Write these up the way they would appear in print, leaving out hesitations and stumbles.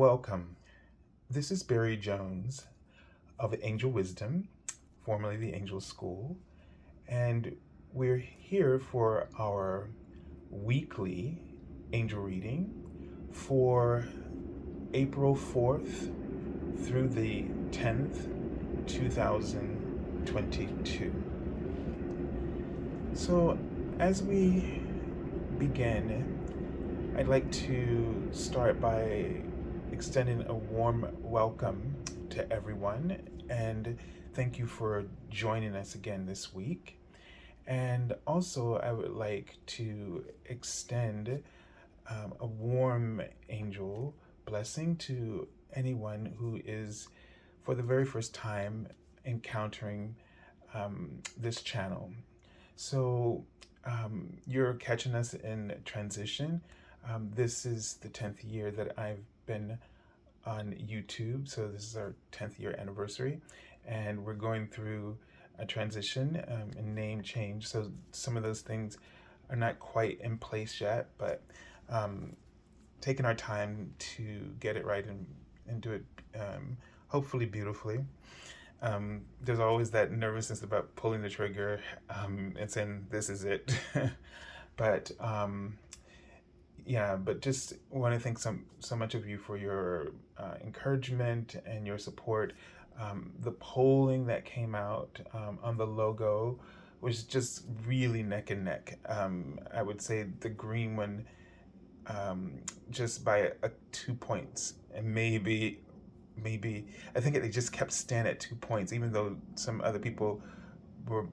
Welcome. This is Barry Jones of Angel Wisdom, formerly the Angel School, and we're here for our weekly angel reading for April 4th through the 10th, 2022. So, as we begin, I'd like to start by extending a warm welcome to everyone and thank you for joining us again this week. And also, I would like to extend a warm angel blessing to anyone who is, for the very first time, encountering this channel. So, you're catching us in transition. This is the 10th year that I've been on YouTube, so this is our 10th year anniversary, and we're going through a transition and name change. So some of those things are not quite in place yet, but taking our time to get it right and do it hopefully beautifully. There's always that nervousness about pulling the trigger and saying this is it, but but just want to thank so much of you for your encouragement and your support. The polling that came out on the logo was just really neck and neck. I would say the green one just by 2 points, and maybe I think they just kept staying at 2 points, even though some other people were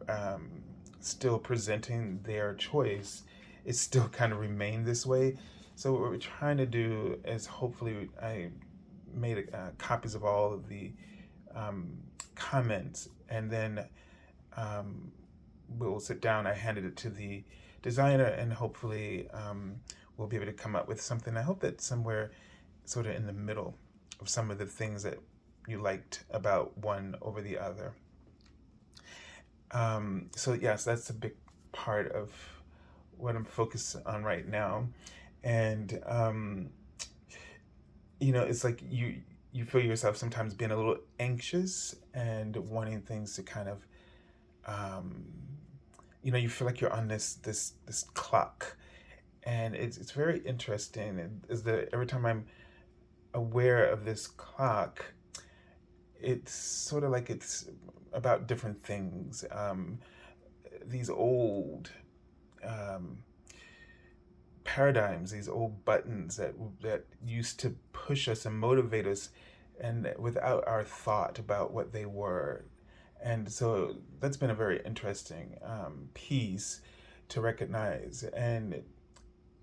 still presenting their choice. It still kind of remained this way. So what we're trying to do is, hopefully I made copies of all of the comments, and then we'll sit down. I handed it to the designer, and hopefully we'll be able to come up with something. I hope that somewhere sort of in the middle of some of the things that you liked about one over the other. So yes, that's a big part of what I'm focused on right now. And it's like you feel yourself sometimes being a little anxious and wanting things to kind of you feel like you're on this clock, and it's very interesting. Is that every time I'm aware of this clock, it's sort of like it's about different things. These old paradigms, these old buttons that used to push us and motivate us, and without our thought about what they were. And so that's been a very interesting piece to recognize, and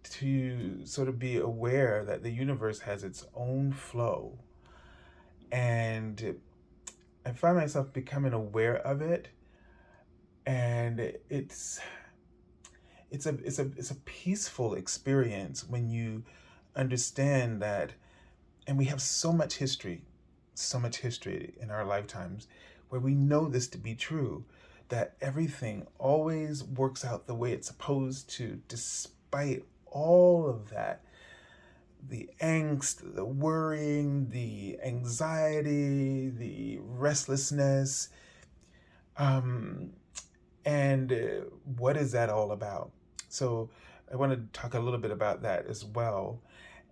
to sort of be aware that the universe has its own flow. And I find myself becoming aware of it, and it's a peaceful experience when you understand that. And we have so much history in our lifetimes where we know this to be true, that everything always works out the way it's supposed to, despite all of that, the angst, the worrying, the anxiety, the restlessness. And what is that all about? So I want to talk a little bit about that as well.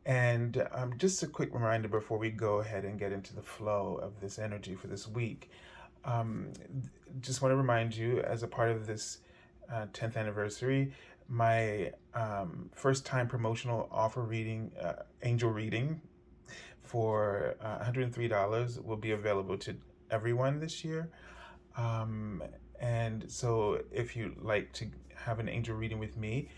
And just a quick reminder before we go ahead and get into the flow of this energy for this week. Just want to remind you, as a part of this 10th anniversary, my first time promotional offer reading, angel reading for $103 will be available to everyone this year. And so if you'd like to have an angel reading with me,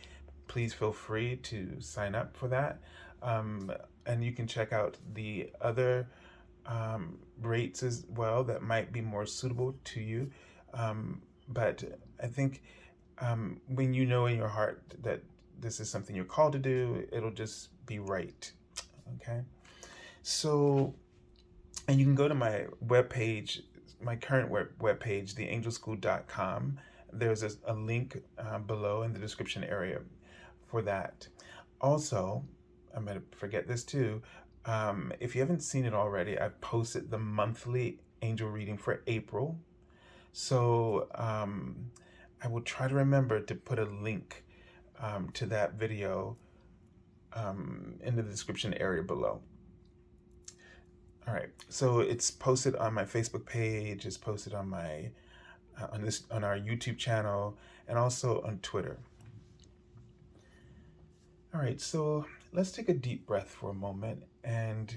please feel free to sign up for that. And you can check out the other rates as well that might be more suitable to you. But I think when you know in your heart that this is something you're called to do, it'll just be right. Okay? So, and you can go to my webpage, my current webpage, theangelschool.com. There's a link below in the description area for that. Also, I'm going to forget this too. If you haven't seen it already, I've posted the monthly angel reading for April. So I will try to remember to put a link to that video in the description area below. All right, so it's posted on my Facebook page. It's posted on my on our YouTube channel, and also on Twitter. All right, so let's take a deep breath for a moment and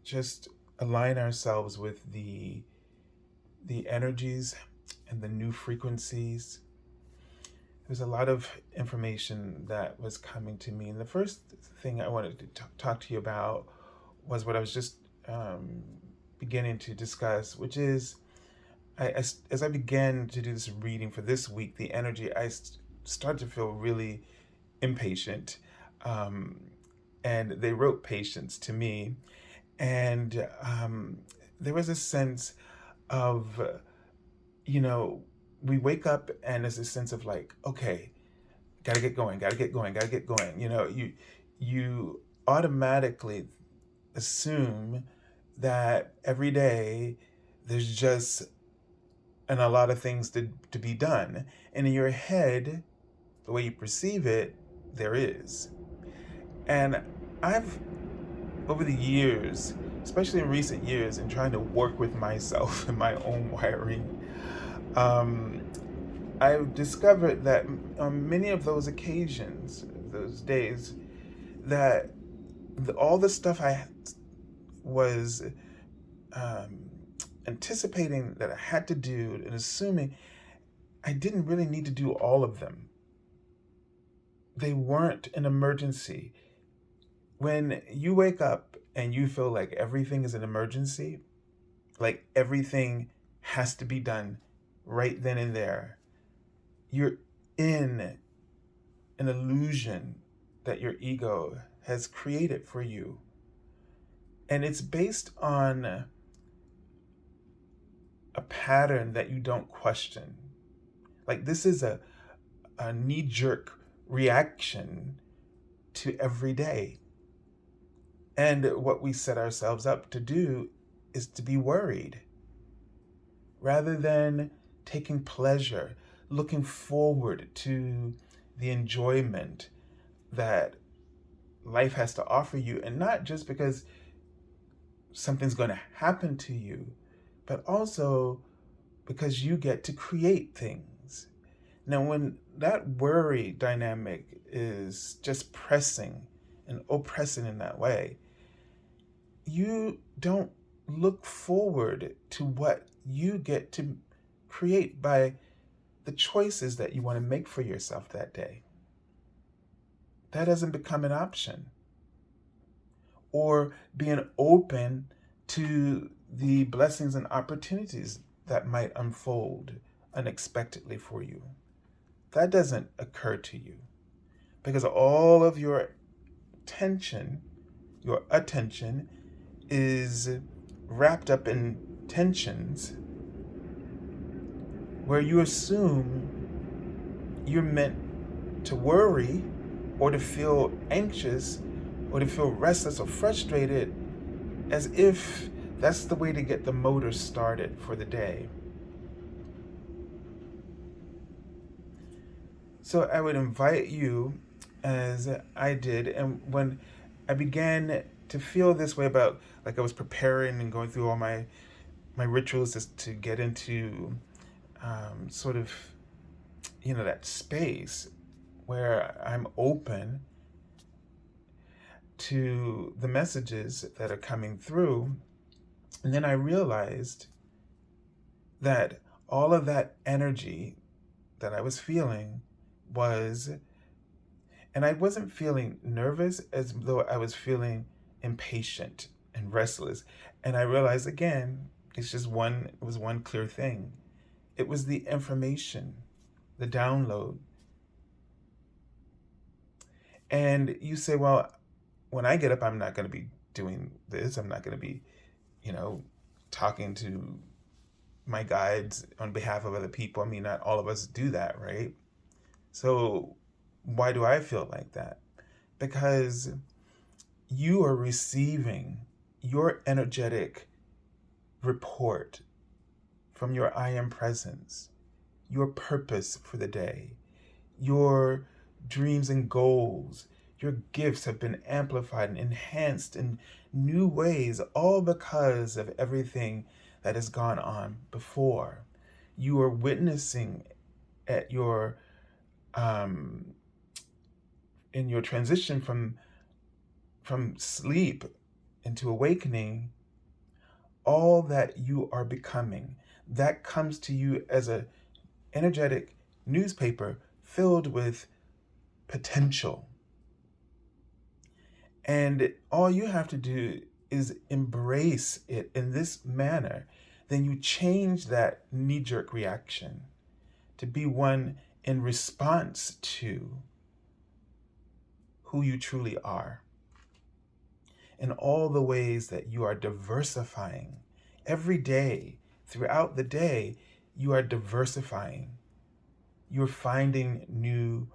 just align ourselves with the energies and the new frequencies. There's a lot of information that was coming to me, and the first thing I wanted to talk to you about was what I was just beginning to discuss, which is as I began to do this reading for this week, the energy, I started to feel really impatient. And they wrote patience to me. And there was a sense of, we wake up and there's a sense of like, okay, gotta get going, gotta get going, gotta get going. You automatically assume that every day there's just a lot of things to be done. And in your head, the way you perceive it, there is. And I've, over the years, especially in recent years, in trying to work with myself and my own wiring, I've discovered that on many of those occasions, those days, that all the stuff I was anticipating that I had to do and assuming, I didn't really need to do all of them. They weren't an emergency. When you wake up and you feel like everything is an emergency, like everything has to be done right then and there, you're in an illusion that your ego has created for you. And it's based on a pattern that you don't question. Like this is a knee-jerk reaction to every day. And what we set ourselves up to do is to be worried rather than taking pleasure, looking forward to the enjoyment that life has to offer you. And not just because something's going to happen to you, but also because you get to create things. Now, when that worry dynamic is just pressing and oppressing in that way, you don't look forward to what you get to create by the choices that you want to make for yourself that day. That doesn't become an option. Or being open to the blessings and opportunities that might unfold unexpectedly for you. That doesn't occur to you because all of your attention is wrapped up in tensions where you assume you're meant to worry or to feel anxious or to feel restless or frustrated, as if that's the way to get the motor started for the day. So I would invite you, as I did, and when I began to feel this way about, like I was preparing and going through all my rituals just to get into sort of, that space where I'm open to the messages that are coming through. And then I realized that all of that energy that I was feeling was, and I wasn't feeling nervous as though I was feeling impatient and restless. And I realized again, it was one clear thing. It was the information, the download. And you say, well, when I get up, I'm not going to be doing this. I'm not going to be, talking to my guides on behalf of other people. I mean, not all of us do that, right? So why do I feel like that? Because you are receiving your energetic report from your I am presence, your purpose for the day, your dreams and goals, your gifts have been amplified and enhanced in new ways, all because of everything that has gone on before. You are witnessing at your in your transition from sleep into awakening, all that you are becoming. That comes to you as an energetic newspaper filled with potential. And all you have to do is embrace it in this manner. Then you change that knee jerk reaction to be one in response to who you truly are, in all the ways that you are diversifying. Every day, throughout the day, you are diversifying. You're finding new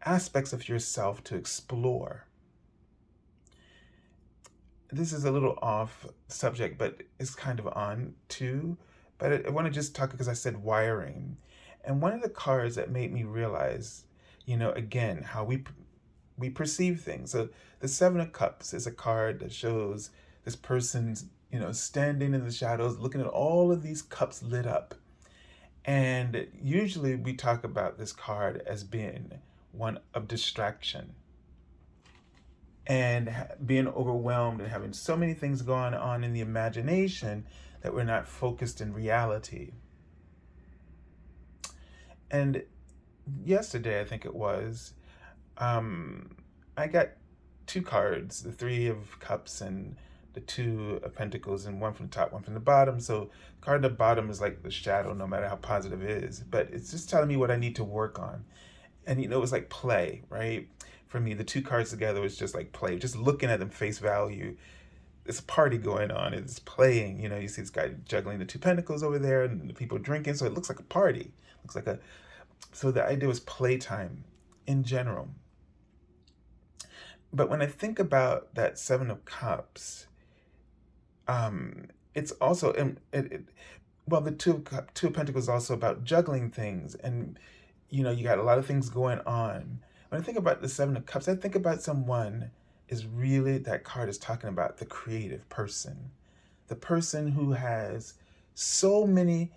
aspects of yourself to explore. This is a little off subject, but it's kind of on too. But I want to just talk because I said wiring. And one of the cards that made me realize, again, how we perceive things. So the Seven of Cups is a card that shows this person's, standing in the shadows, looking at all of these cups lit up. And usually we talk about this card as being one of distraction and being overwhelmed and having so many things going on in the imagination that we're not focused in reality. And yesterday, I think it was, I got two cards, the Three of Cups and the Two of Pentacles, and one from the top, one from the bottom. So the card at the bottom is like the shadow, no matter how positive it is. But it's just telling me what I need to work on. And it was like play, right? For me, the two cards together was just like play. Just looking at them face value. It's a party going on. It's playing. You see this guy juggling the Two Pentacles over there and the people drinking. So it looks like a party. So the idea was playtime in general. But when I think about that Seven of Cups, it's also, the Two of Pentacles is also about juggling things. And, you got a lot of things going on. When I think about the Seven of Cups, I think about someone that card is talking about the creative person. The person who has so many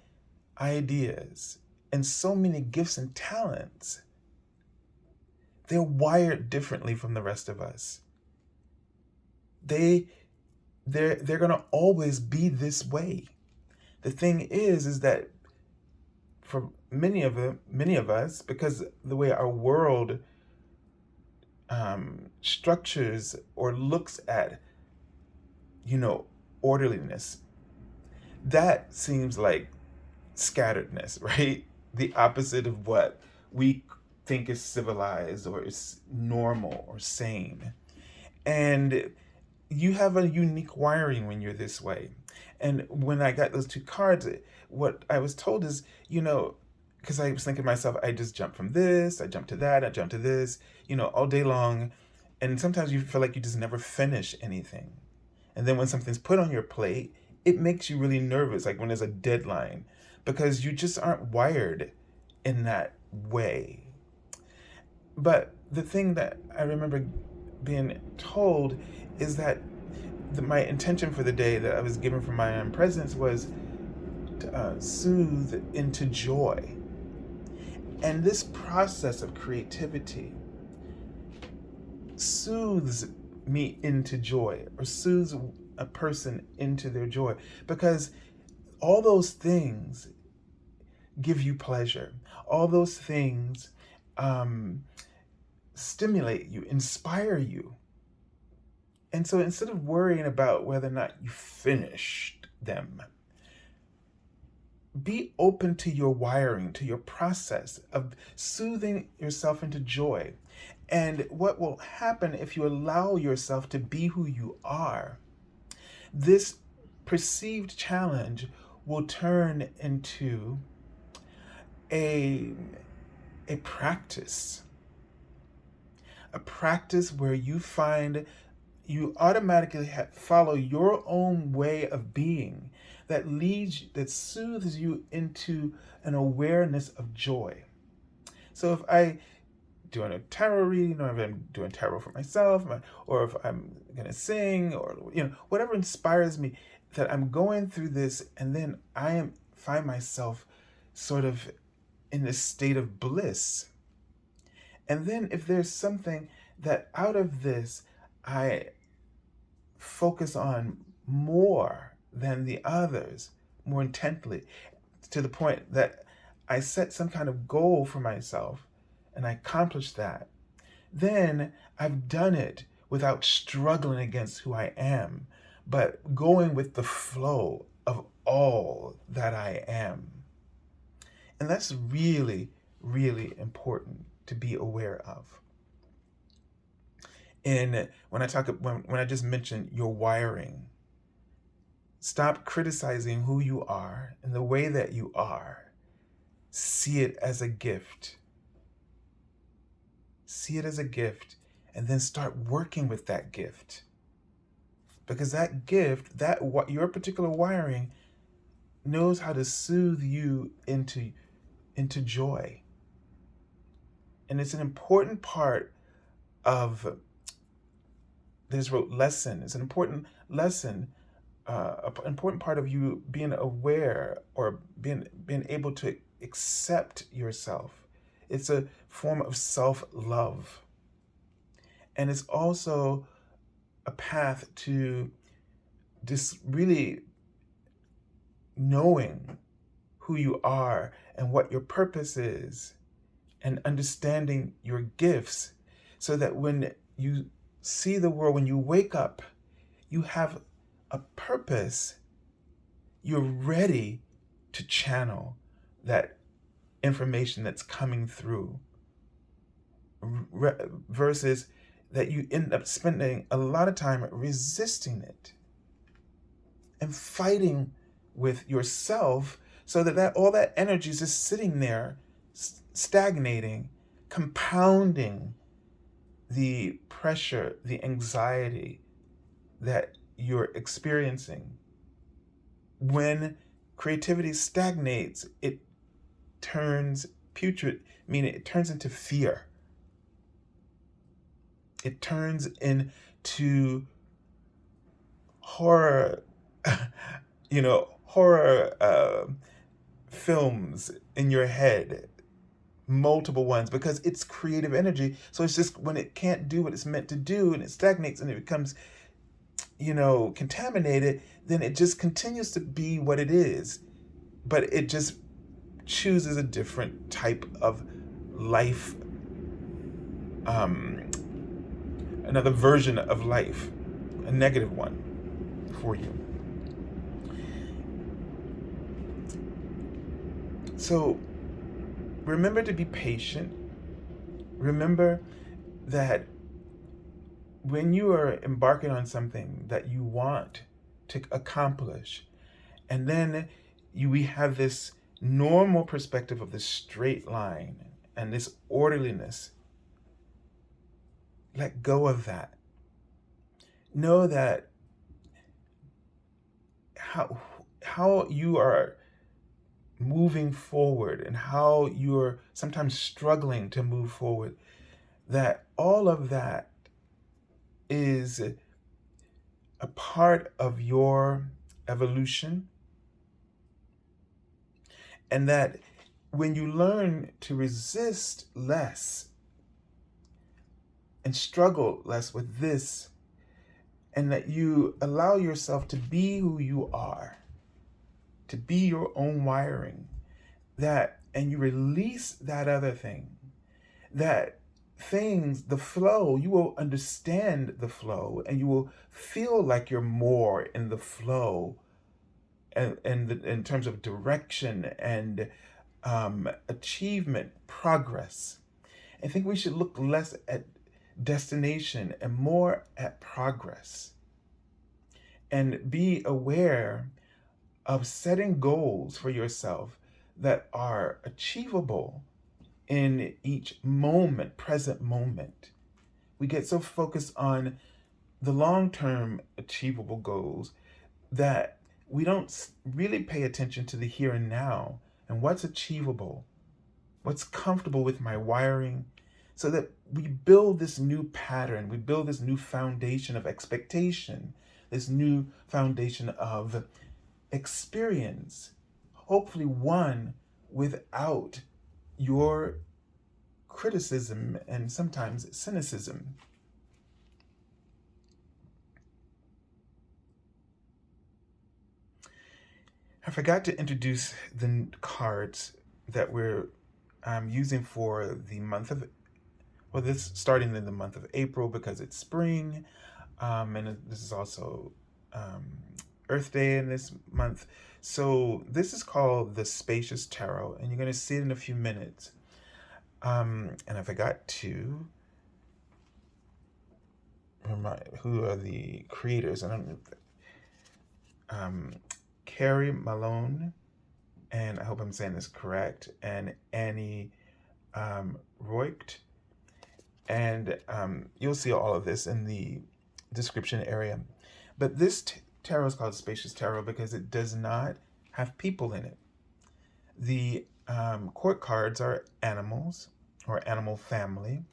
ideas and so many gifts and talents. They're wired differently from the rest of us. They're gonna always be this way. The thing is that for many of us, because the way our world structures or looks at, orderliness, that seems like scatteredness, right? The opposite of what we think is civilized or is normal or sane. And you have a unique wiring when you're this way. And when I got those two cards, what I was told is, because I was thinking to myself, I just jump from this, I jump to that, I jump to this, all day long. And sometimes you feel like you just never finish anything. And then when something's put on your plate, it makes you really nervous, like when there's a deadline, because you just aren't wired in that way. But the thing that I remember being told is that my intention for the day that I was given from my own presence was to soothe into joy. And this process of creativity soothes me into joy, or soothes a person into their joy, because all those things give you pleasure. All those things stimulate you, inspire you. And so instead of worrying about whether or not you finished them, be open to your wiring, to your process of soothing yourself into joy. And what will happen if you allow yourself to be who you are, this perceived challenge will turn into a practice, a practice where you automatically follow your own way of being that soothes you into an awareness of joy. So if I doing a tarot reading, or if I'm doing tarot for myself, or if I'm gonna sing, or whatever inspires me, that I'm going through this, and then find myself sort of in this state of bliss. And then if there's something that out of this I focus on more than the others, more intently, to the point that I set some kind of goal for myself and I accomplish that, then I've done it without struggling against who I am, but going with the flow of all that I am. And that's really, really important to be aware of. And when I just mentioned your wiring, stop criticizing who you are and the way that you are. See it as a gift. See it as a gift, and then start working with that gift. Because that gift, your particular wiring, knows how to soothe you into joy. And it's an important part of this lesson. It's an important lesson, an important part of you being aware, or being able to accept yourself. It's a form of self-love. And it's also a path to just really knowing who you are and what your purpose is, and understanding your gifts, so that when you see the world, when you wake up, you have a purpose. You're ready to channel that information that's coming through, versus that you end up spending a lot of time resisting it and fighting with yourself, so that all that energy is just sitting there, stagnating, compounding the pressure, the anxiety that you're experiencing. When creativity stagnates, it turns putrid, meaning it turns into fear. It turns into horror, horror films in your head, multiple ones, because it's creative energy. So it's just, when it can't do what it's meant to do, and it stagnates and it becomes, contaminated, then it just continues to be what it is, but it just chooses a different type of life, another version of life, a negative one for you. So remember to be patient. Remember that when you are embarking on something that you want to accomplish, and then we have this normal perspective of this straight line and this orderliness, let go of that. Know that how you are moving forward, and how you're sometimes struggling to move forward, that all of that is a part of your evolution, and that when you learn to resist less and struggle less with this, and that you allow yourself to be who you are, to be your own wiring, and you release that other thing, that the flow, you will understand the flow, and you will feel like you're more in the flow, and in terms of direction and achievement, progress. I think we should look less at destination and more at progress, and be aware of setting goals for yourself that are achievable in each present moment, we get so focused on the long-term achievable goals that we don't really pay attention to the here and now and what's achievable, what's comfortable with my wiring, so that we build this new pattern, we build this new foundation of expectation, this new foundation of experience, hopefully one without your criticism and sometimes cynicism. I forgot to introduce the cards that we're using for the month of, well, this starting in the month of April because it's spring, and this is also Earth Day in this month. So this is called the Spacious Tarot, and you're going to see it in a few minutes. And I forgot to remind who are the creators. I don't Carrie Malone, and I hope I'm saying this correct, and Annie Roicht. And you'll see all of this in the description area. But this tarot is called Spacious Tarot because it does not have people in it. The court cards are animals or animal family.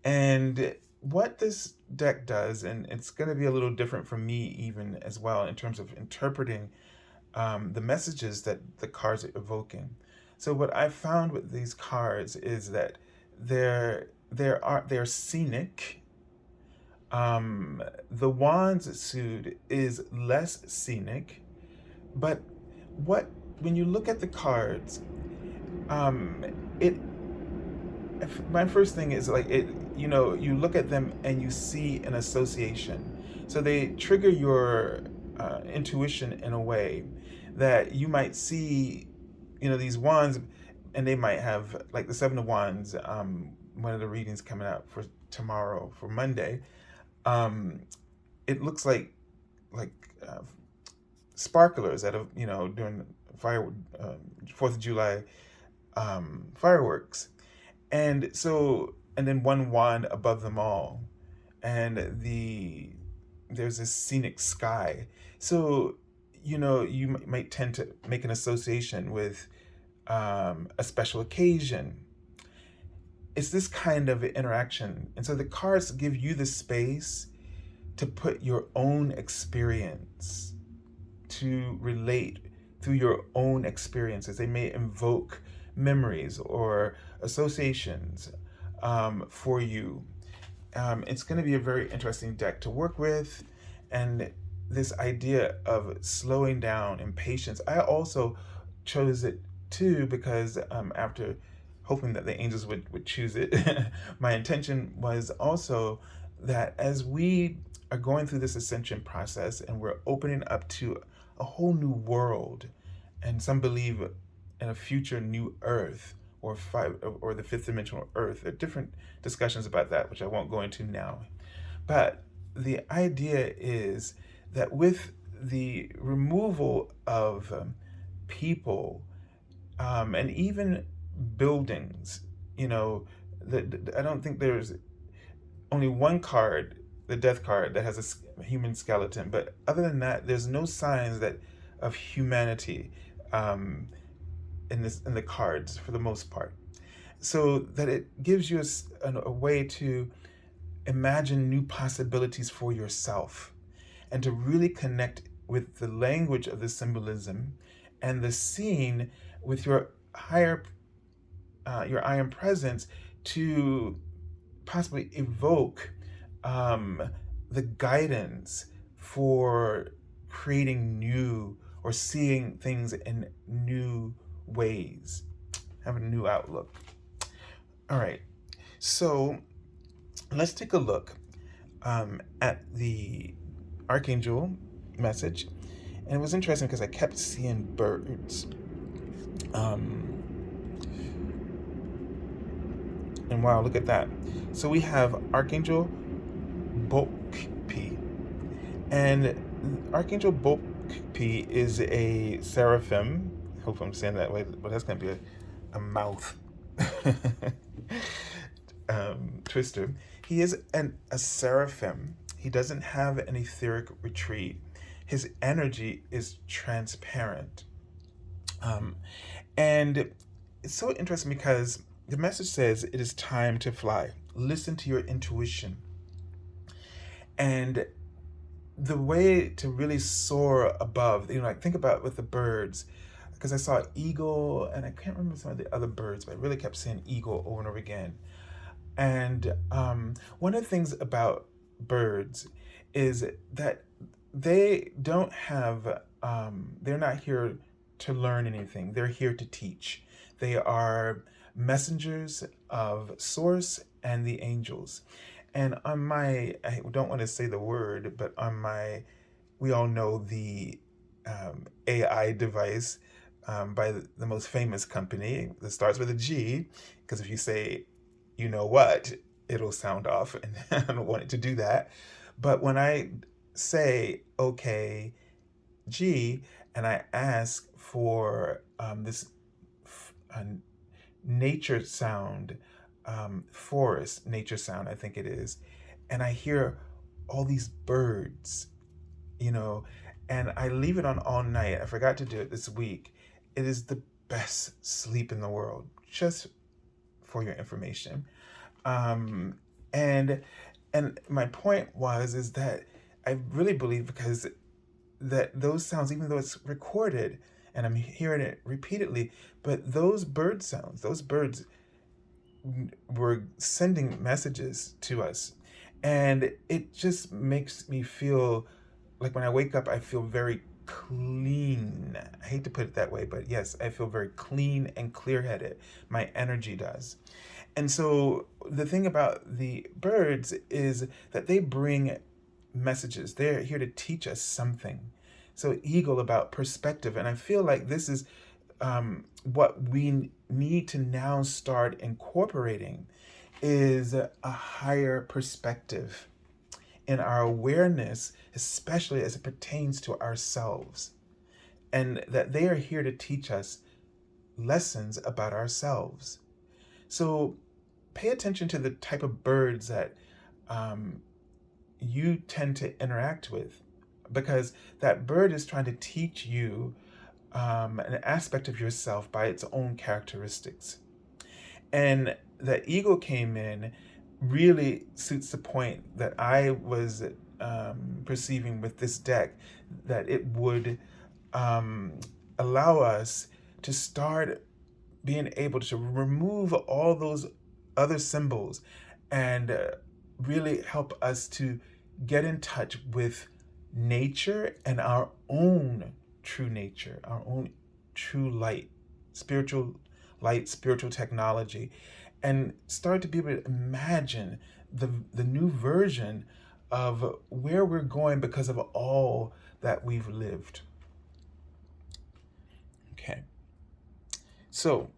And what this deck does, and it's going to be a little different from me even as well in terms of interpreting the messages that the cards are evoking. So what I found with these cards is that they're scenic. The Wands suit is less scenic, but when you look at the cards, my first thing is like you look at them and you see an association. So they trigger your intuition in a way that you might see, these wands, and they might have like the Seven of Wands, one of the readings coming out for tomorrow, for Monday. It looks like sparklers that have, during fire 4th of July fireworks. And then one wand above them all, and there's this scenic sky. So you might tend to make an association with a special occasion. It's this kind of interaction, and so the cards give you the space to put your own experience, to relate through your own experiences. They may invoke memories or associations for you. It's going to be a very interesting deck to work with, and this idea of slowing down and patience. I also chose it too because after hoping that the angels would choose it, my intention was also that as we are going through this ascension process and we're opening up to a whole new world, and some believe in a future new earth or the fifth dimensional earth. There are different discussions about that, which I won't go into now. But the idea is that with the removal of people and even buildings, I don't think there's only one card, the death card, that has a human skeleton. But other than that, there's no signs of humanity in the cards for the most part. So that it gives you a way to imagine new possibilities for yourself and to really connect with the language of the symbolism and the scene with your higher I am presence to possibly evoke the guidance for creating new or seeing things in new ways, have a new outlook. All right, so let's take a look at the Archangel message. And it was interesting because I kept seeing birds. And wow, look at that. So we have Archangel Bhokpi. And Archangel Bhokpi is a Seraphim. I hope I'm saying that way, but that's going to be a mouth. twister. He is a seraphim. He doesn't have an etheric retreat. His energy is transparent. Um, and it's so interesting because the message says it is time to fly. Listen to your intuition. And the way to really soar above, like think about with the birds, because I saw eagle and I can't remember some of the other birds, but I really kept saying eagle over and over again. And one of the things about birds is that they don't have, they're not here to learn anything. They're here to teach. They are messengers of Source and the angels. And on my, I don't want to say the word, but on my, we all know the AI device by the most famous company that starts with a G, because if you say, you know what, it'll sound off, and I don't want it to do that. But when I say, okay, G, and I ask for this nature sound, forest nature sound, I think it is, and I hear all these birds, and I leave it on all night. I forgot to do it this week. It is the best sleep in the world, just for your information. And my point is that I really believe, because that those sounds, even though it's recorded and I'm hearing it repeatedly, but those bird sounds, those birds were sending messages to us. And it just makes me feel like when I wake up, I feel very clean. I hate to put it that way, but yes, I feel very clean and clear-headed. My energy does. And so the thing about the birds is that they bring messages. They're here to teach us something. So eagle, about perspective. And I feel like this is what we need to now start incorporating, is a higher perspective in our awareness, especially as it pertains to ourselves. And that they are here to teach us lessons about ourselves. So pay attention to the type of birds that you tend to interact with, because that bird is trying to teach you an aspect of yourself by its own characteristics. And the eagle came in really suits the point that I was perceiving with this deck, that it would allow us to start being able to remove all those other symbols and really help us to get in touch with nature and our own true nature, our own true light, spiritual technology, and start to be able to imagine the new version of where we're going because of all that we've lived. Okay. So,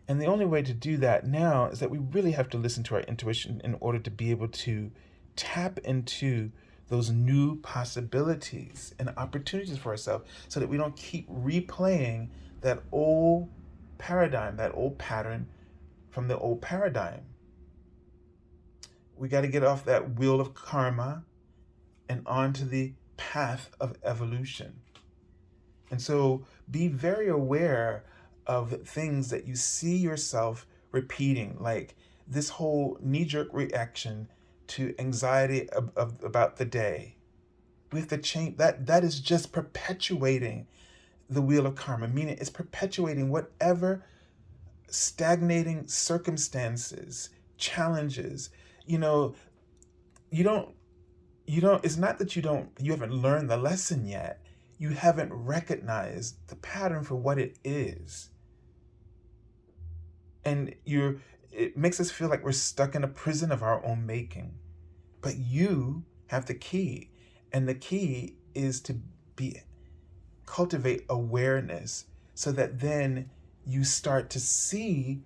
and the only way to do that now is that we really have to listen to our intuition in order to be able to tap into those new possibilities and opportunities for ourselves, so that we don't keep replaying that old paradigm, that old pattern from the old paradigm. We got to get off that wheel of karma and onto the path of evolution. And so be very aware of things that you see yourself repeating, like this whole knee-jerk reaction to anxiety about the day. We have to change that. That is just perpetuating the wheel of karma, meaning it's perpetuating whatever stagnating circumstances, challenges. You don't, it's not that you haven't learned the lesson yet. You haven't recognized the pattern for what it is. And it makes us feel like we're stuck in a prison of our own making. But you have the key. And the key is to cultivate awareness, so that then you start to see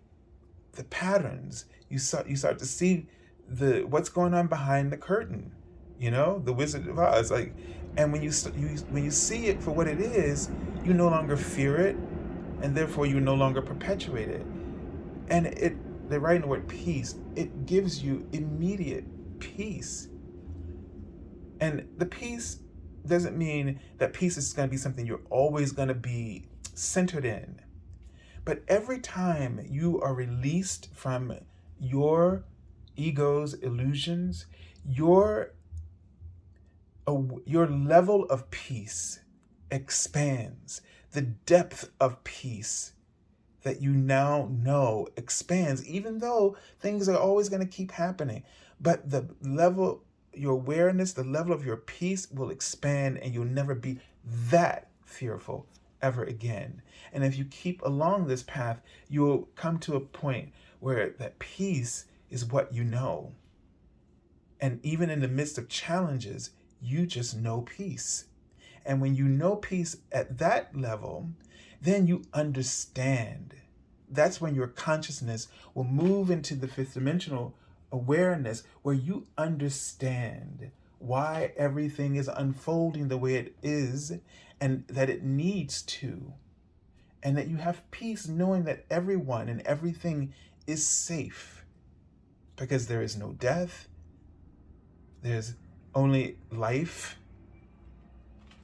the patterns. You start to see what's going on behind the curtain. The Wizard of Oz. And when you see it for what it is, you no longer fear it, and therefore you no longer perpetuate it. And they're writing the word peace, it gives you immediate peace. And the peace doesn't mean that peace is going to be something you're always going to be centered in. But every time you are released from your ego's illusions, your level of peace expands. The depth of peace that you now know expands, even though things are always going to keep happening. But the level, your awareness, the level of your peace will expand, and you'll never be that fearful ever again. And if you keep along this path, you'll come to a point where that peace is what you know. And even in the midst of challenges, you just know peace. And when you know peace at that level, then you understand. That's when your consciousness will move into the fifth dimensional awareness, where you understand why everything is unfolding the way it is, and that it needs to. And that you have peace knowing that everyone and everything is safe, because there is no death. There's only life.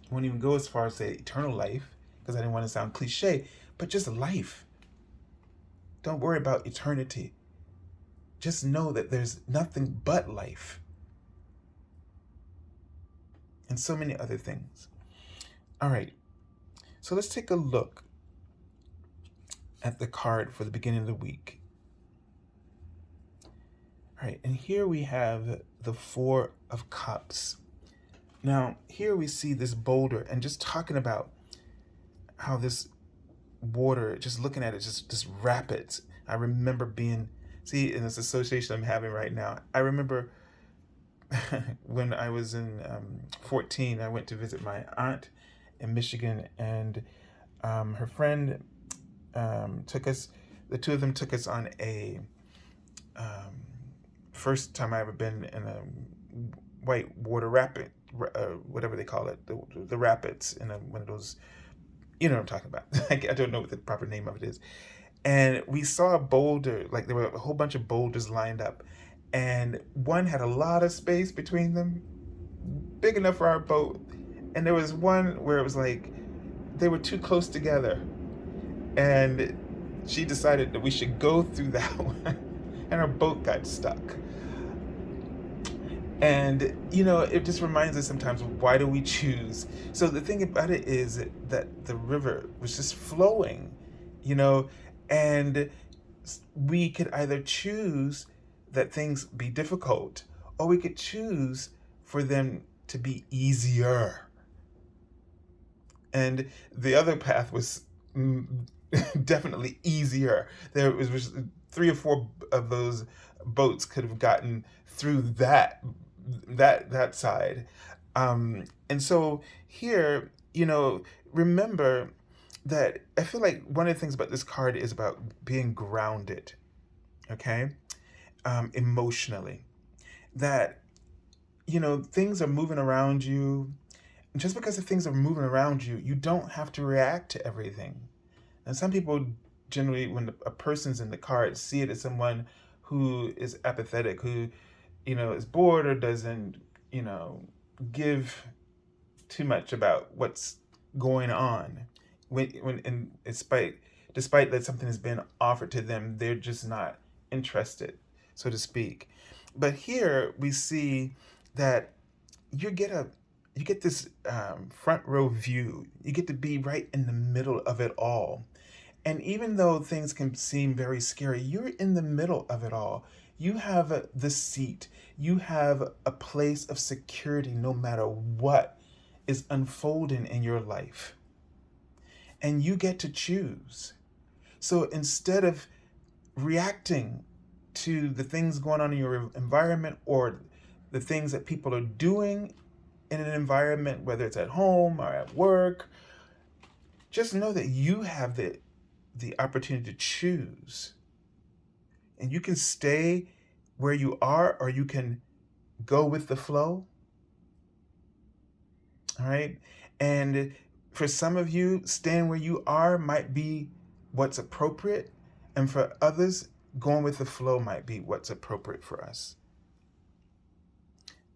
I won't even go as far as say eternal life, because I didn't want to sound cliche, but just life. Don't worry about eternity. Just know that there's nothing but life. And so many other things. All right. So let's take a look at the card for the beginning of the week. All right. And here we have the Four of Cups. Now, here we see this boulder, and just talking about how this water, just looking at it, just rapids. I remember being, in this association I'm having right now, I remember when I was in 14, I went to visit my aunt in Michigan, and her friend took us, the two of them took us on a first time I ever been in a white water rapid, whatever they call it, the rapids, in one of those, you know what I'm talking about. I don't know what the proper name of it is. And we saw a boulder, like there were a whole bunch of boulders lined up, and one had a lot of space between them, big enough for our boat. And there was one where it was like they were too close together, and she decided that we should go through that one, and our boat got stuck. And, it just reminds us sometimes, why do we choose? So the thing about it is that the river was just flowing, and we could either choose that things be difficult, or we could choose for them to be easier. And the other path was definitely easier. There was 3 or 4 of those boats could have gotten through that side. And so here, remember that I feel like one of the things about this card is about being grounded, okay? Emotionally. That, things are moving around you. Just because the things are moving around you, you don't have to react to everything. And some people generally, when a person's in the card, see it as someone who is apathetic, who, is bored or doesn't, give too much about what's going on. Despite that something has been offered to them, they're just not interested, so to speak. But here we see that you get this front row view. You get to be right in the middle of it all. And even though things can seem very scary, you're in the middle of it all. You have the seat. You have a place of security no matter what is unfolding in your life. And you get to choose. So instead of reacting to the things going on in your environment, or the things that people are doing in an environment, whether it's at home or at work, just know that you have the opportunity to choose. And you can stay where you are, or you can go with the flow. All right? And for some of you, staying where you are might be what's appropriate. And for others, going with the flow might be what's appropriate for us.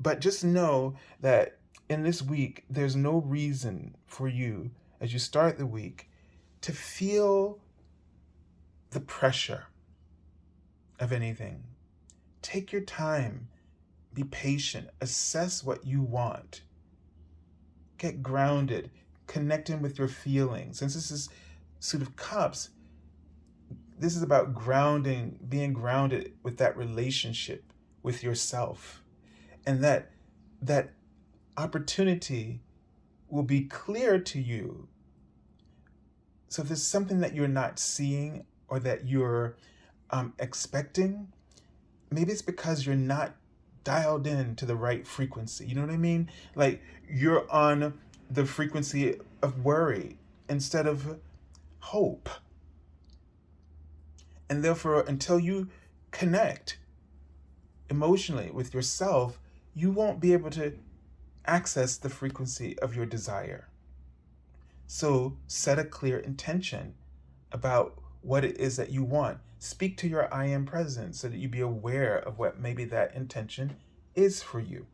But just know that in this week, there's no reason for you, as you start the week, to feel the pressure of anything. Take your time, be patient, assess what you want, get grounded, connecting with your feelings. Since this is Suit of Cups, this is about grounding, being grounded with that relationship with yourself. And that opportunity will be clear to you. So if there's something that you're not seeing or that you're expecting, maybe it's because you're not dialed in to the right frequency. You know what I mean? Like you're on the frequency of worry instead of hope. And therefore, until you connect emotionally with yourself, you won't be able to access the frequency of your desire. So set a clear intention about what it is that you want. Speak to your I am presence so that you be aware of what maybe that intention is for you.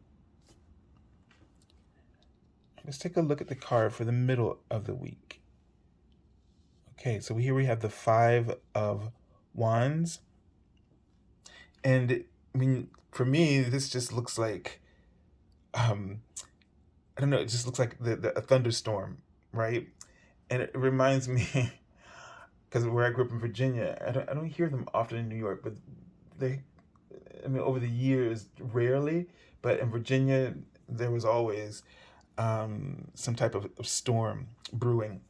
Let's take a look at the card for the middle of the week. Okay, so here we have the 5 of Wands. And I mean, for me, this just looks like, I don't know, it just looks like a thunderstorm, right? And it reminds me, because where I grew up in Virginia, I don't hear them often in New York, but over the years, rarely, but in Virginia, there was always some type of storm brewing,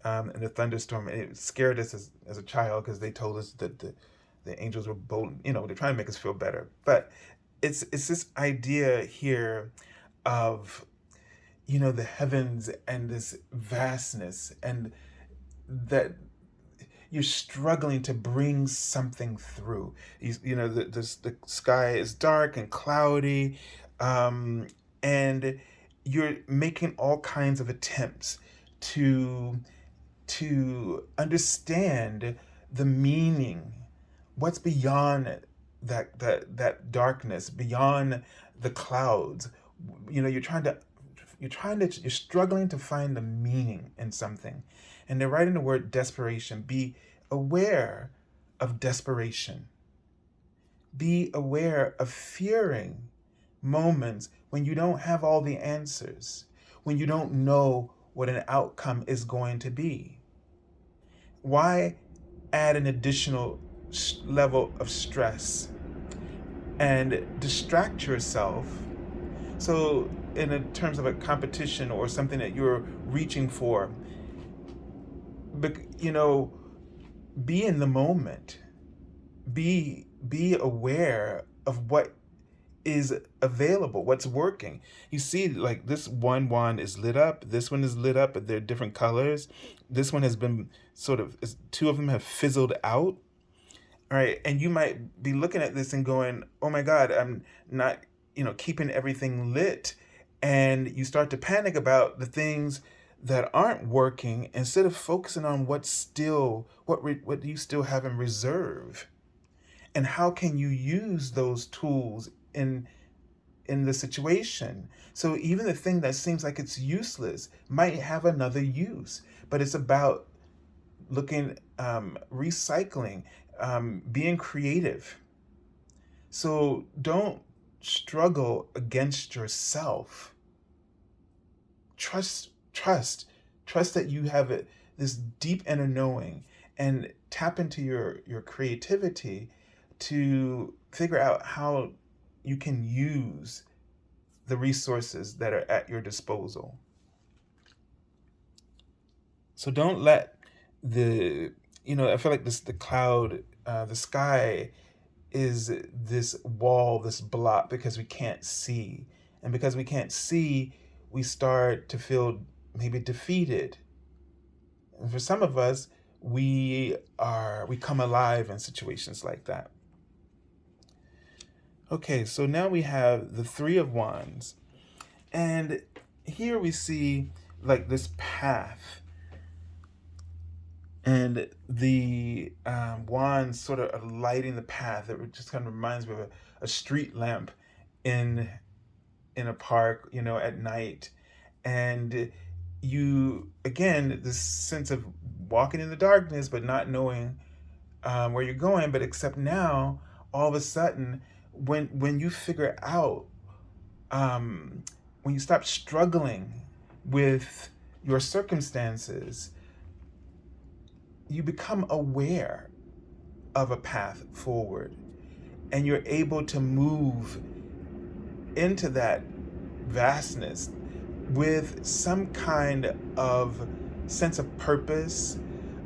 and the thunderstorm. And it scared us as a child because they told us that the angels were bold. They're trying to make us feel better. But it's this idea here of the heavens and this vastness, and that you're struggling to bring something through. The sky is dark and cloudy, and you're making all kinds of attempts to understand the meaning, what's beyond that darkness, beyond the clouds. You're struggling to find the meaning in something. And they're writing the word desperation. Be aware of desperation. Be aware of fearing moments when you don't have all the answers, when you don't know what an outcome is going to be. Why add an additional level of stress and distract yourself? So in terms of a competition or something that you're reaching for, be in the moment. Be aware of what is available, what's working. You see, like this one wand is lit up, this one is lit up, but they're different colors. This one has been two of them have fizzled out. All right, and you might be looking at this and going, "Oh my God, I'm not, keeping everything lit," and you start to panic about the things that aren't working instead of focusing on what's what do you still have in reserve, and how can you use those tools in the situation. So even the thing that seems like it's useless might have another use, but it's about looking, recycling, being creative. So don't struggle against yourself. Trust that you have this deep inner knowing, and tap into your creativity to figure out how you can use the resources that are at your disposal. So don't let I feel like the cloud, the sky is this wall, this block, because we can't see. And because we can't see, we start to feel maybe defeated. And for some of us, we come alive in situations like that. Okay, so now we have the 3 of Wands. And here we see like this path. and the wand sort of lighting the path. It just kind of reminds me of a street lamp in a park, at night. And you, again, this sense of walking in the darkness, but not knowing where you're going. But except now, all of a sudden, when you figure out, when you stop struggling with your circumstances, you become aware of a path forward, and you're able to move into that vastness with some kind of sense of purpose,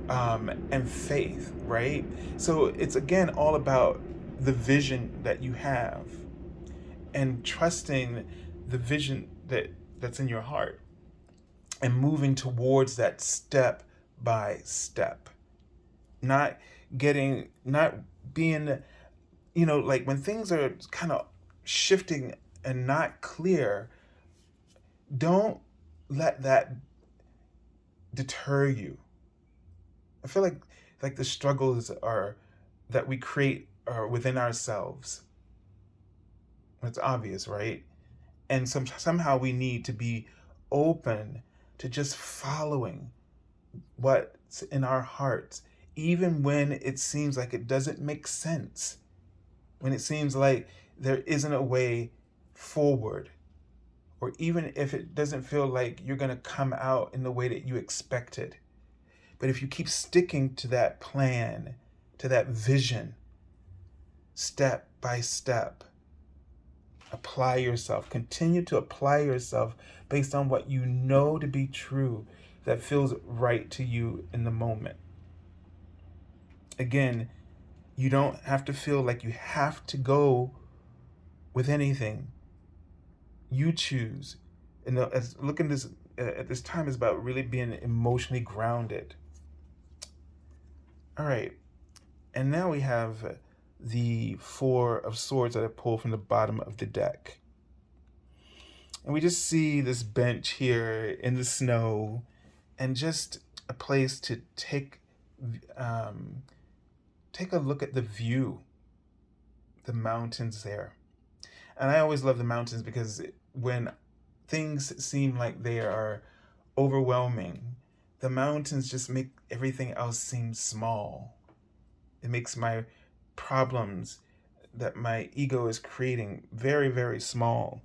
and faith, right? So it's again all about the vision that you have and trusting the vision that's in your heart and moving towards that step by step. Not not being, like when things are kind of shifting and not clear, don't let that deter you. I feel like the struggles are that we create are within ourselves. It's obvious, right? And somehow we need to be open to just following what's in our hearts, even when it seems like it doesn't make sense, when it seems like there isn't a way forward, or even if it doesn't feel like you're going to come out in the way that you expected. But if you keep sticking to that plan, to that vision, step by step, apply yourself, continue to apply yourself based on what you know to be true, that feels right to you in the moment. Again, you don't have to feel like you have to go with anything. You choose. And as looking this at this time is about really being emotionally grounded. All right, and now we have the Four of Swords that I pulled from the bottom of the deck. And we just see this bench here in the snow, and just a place to take a look at the view, the mountains there. And I always love the mountains because when things seem like they are overwhelming, the mountains just make everything else seem small. It makes my problems that my ego is creating very, very small.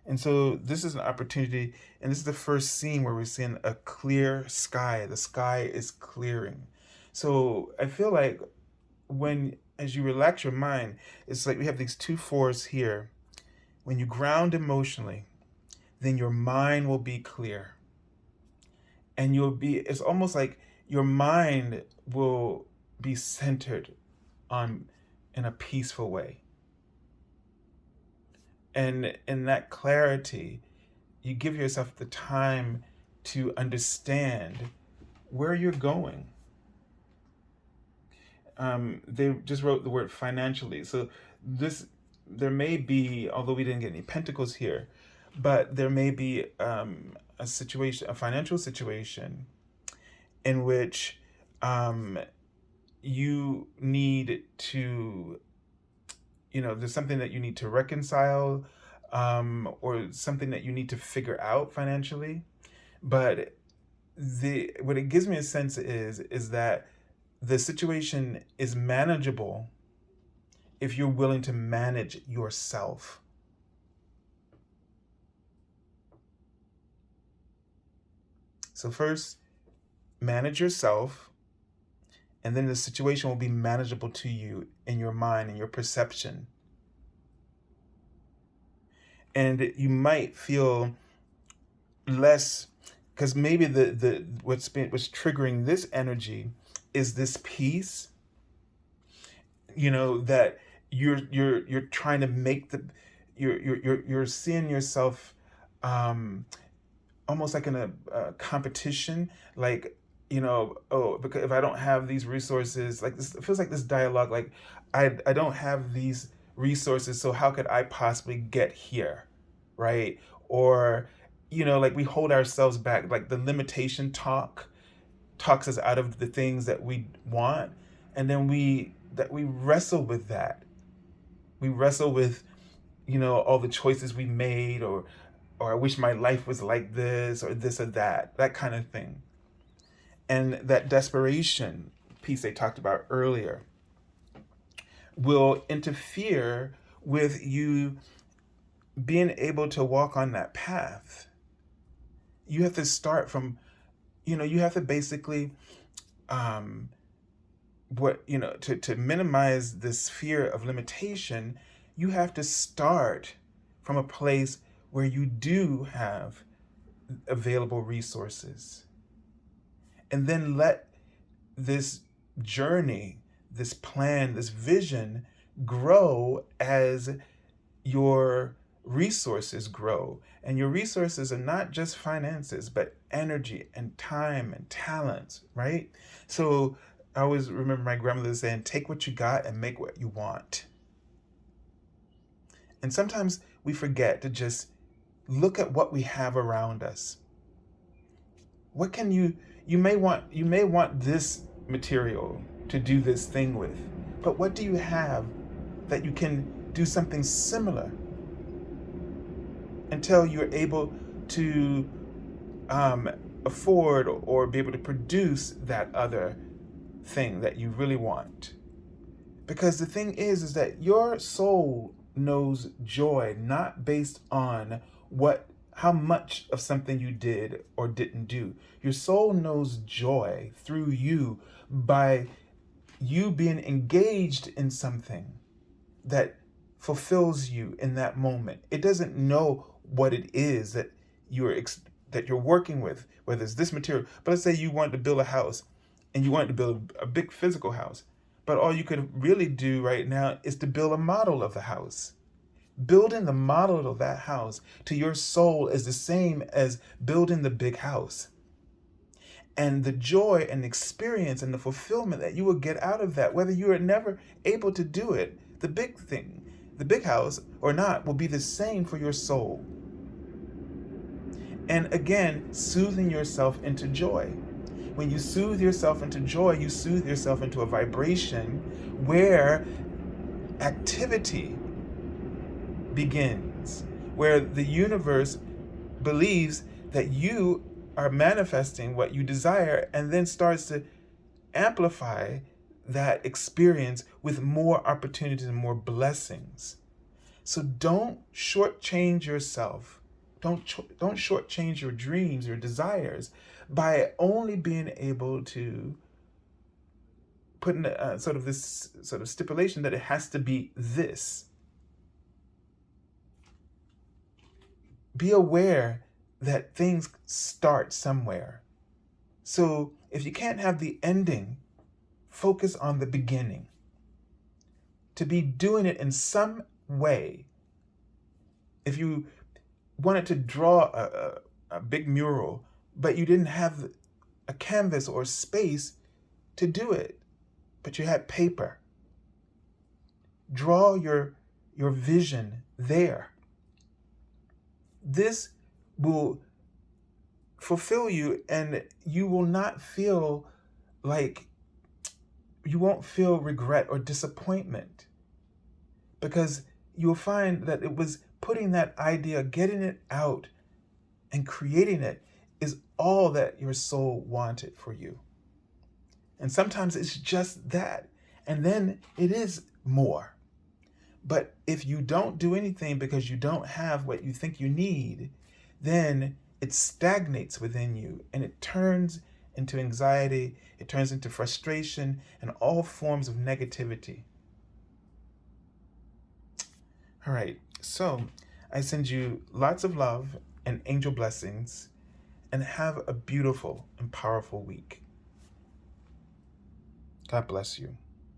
And so this is an opportunity, and this is the first scene where we're seeing a clear sky. The sky is clearing. So I feel like as you relax your mind, it's like we have these two fours here. When you ground emotionally, then your mind will be clear. And it's almost like your mind will be centered in a peaceful way. And in that clarity, you give yourself the time to understand where you're going. They just wrote the word financially. So there may be, although we didn't get any pentacles here, but there may be a financial situation in which you need to, there's something that you need to reconcile, or something that you need to figure out financially. But what it gives me a sense is that the situation is manageable if you're willing to manage yourself. So first, manage yourself, and then the situation will be manageable to you in your mind and your perception. And you might feel less, because maybe what's triggering this energy is this peace, that you're trying to make you're seeing yourself almost like in a competition, like, because if I don't have these resources, like this, it feels like this dialogue, like I don't have these resources, so how could I possibly get here, right? Or like we hold ourselves back, like the limitation talk talks us out of the things that we want, and then we wrestle with that. We wrestle with, all the choices we made, or I wish my life was like this or that kind of thing. And that desperation piece they talked about earlier will interfere with you being able to walk on that path. You have to start from, you have to basically, to minimize this fear of limitation, you have to start from a place where you do have available resources. And then let this journey, this plan, this vision grow as your resources grow. And your resources are not just finances, but energy and time and talents, right? So I always remember my grandmother saying, take what you got and make what you want. And sometimes we forget to just look at what we have around us. What can you may want this material to do this thing with, but what do you have that you can do something similar until you're able to afford or be able to produce that other thing that you really want? Because the thing is that your soul knows joy not based on how much of something you did or didn't do. Your soul knows joy through you by you being engaged in something that fulfills you in that moment. It doesn't know what it is that you're working with, whether it's this material. But let's say you wanted to build a house and you wanted to build a big physical house, but all you could really do right now is to build a model of the house. Building the model of that house to your soul is the same as building the big house. And the joy and experience and the fulfillment that you will get out of that, whether you are never able to do it, the big thing, the big house or not, will be the same for your soul. And again, soothing yourself into joy. When you soothe yourself into joy, you soothe yourself into a vibration where activity begins, where the universe believes that you are manifesting what you desire, and then starts to amplify that experience with more opportunities and more blessings. So don't shortchange yourself. Don't shortchange your dreams, your desires, by only being able to put in this stipulation that it has to be this. Be aware that things start somewhere. So if you can't have the ending, focus on the beginning. To be doing it in some way. If you wanted to draw a big mural, but you didn't have a canvas or space to do it, but you had paper, draw your vision there. This will fulfill you, and you will not feel you won't feel regret or disappointment, because you'll find that it was putting that idea, getting it out and creating it is all that your soul wanted for you. And sometimes it's just that, and then it is more. But if you don't do anything because you don't have what you think you need, then it stagnates within you, and it turns into anxiety, it turns into frustration and all forms of negativity. All right, so I send you lots of love and angel blessings, and have a beautiful and powerful week. God bless you.